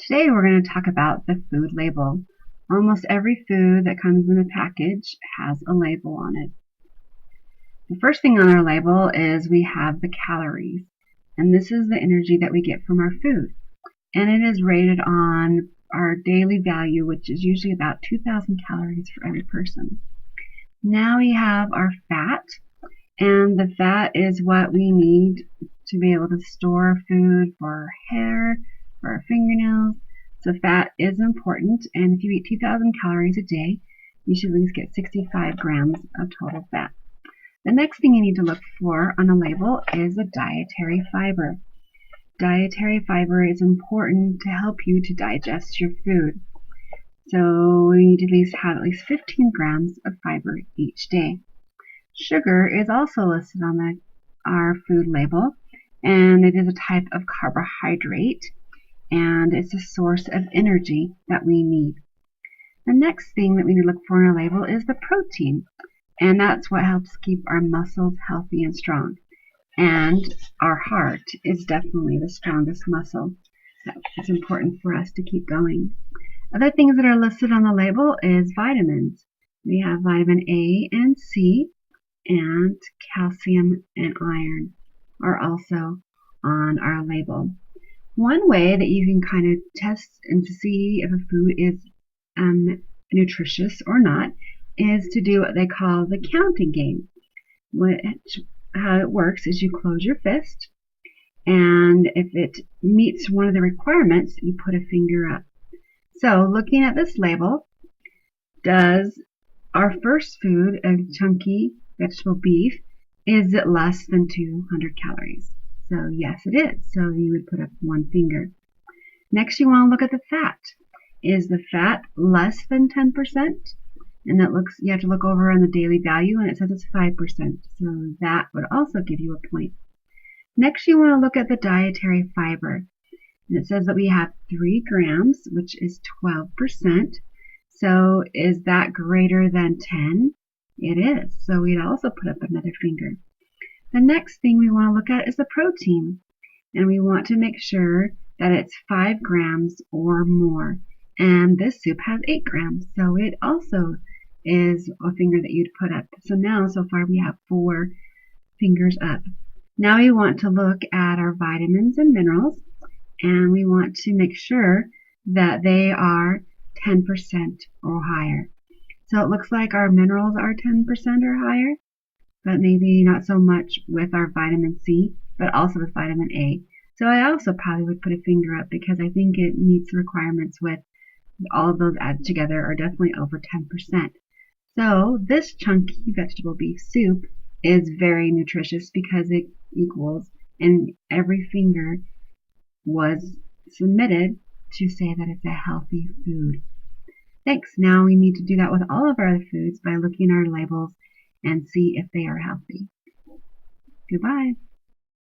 Today we're going to talk about the food label. Almost every food that comes in a package has a label on it. The first thing on our label is we have the calories, and this is the energy that we get from our food. And it is rated on our daily value, which is usually about 2,000 calories for every person. Now we have our fat, and the fat is what we need to be able to store food for our hair, for our fingernails. So fat is important, and if you eat 2,000 calories a day, you should at least get 65 grams of total fat. The next thing you need to look for on a label is the dietary fiber. Dietary fiber is important to help you to digest your food. So we need to at least have at least 15 grams of fiber each day. Sugar is also listed on our food label, and it is a type of carbohydrate, and it's a source of energy that we need. The next thing that we need to look for on our label is the protein, and that's what helps keep our muscles healthy and strong. And our heart is definitely the strongest muscle. It's important for us to keep going. Other things that are listed on the label is vitamins. We have vitamin A and C, and calcium and iron are also on our label. One way that you can kind of test and to see if a food is nutritious or not is to do what they call the counting game. How it works is you close your fist, and if it meets one of the requirements, you put a finger up. So looking at this label, does our first food, a chunky vegetable beef, is it less than 200 calories? So yes, it is. So you would put up one finger. Next, you want to look at the fat. Is the fat less than 10%? And you have to look over on the daily value, and it says it's 5%. So that would also give you a point. Next, you want to look at the dietary fiber. And it says that we have 3 grams, which is 12%. So is that greater than 10? It is. So we'd also put up another finger. The next thing we want to look at is the protein. And we want to make sure that it's 5 grams or more. And this soup has 8 grams. So it also is a finger that you'd put up. So now, so far, we have 4 fingers up. Now we want to look at our vitamins and minerals. And we want to make sure that they are 10% or higher. So it looks like our minerals are 10% or higher, but maybe not so much with our vitamin C, but also with vitamin A. So I also probably would put a finger up because I think it meets the requirements with all of those added together are definitely over 10%. So this chunky vegetable beef soup is very nutritious because it equals, and every finger was submitted to say that it's a healthy food. Thanks. Now we need to do that with all of our foods by looking at our labels and see if they are healthy. Goodbye.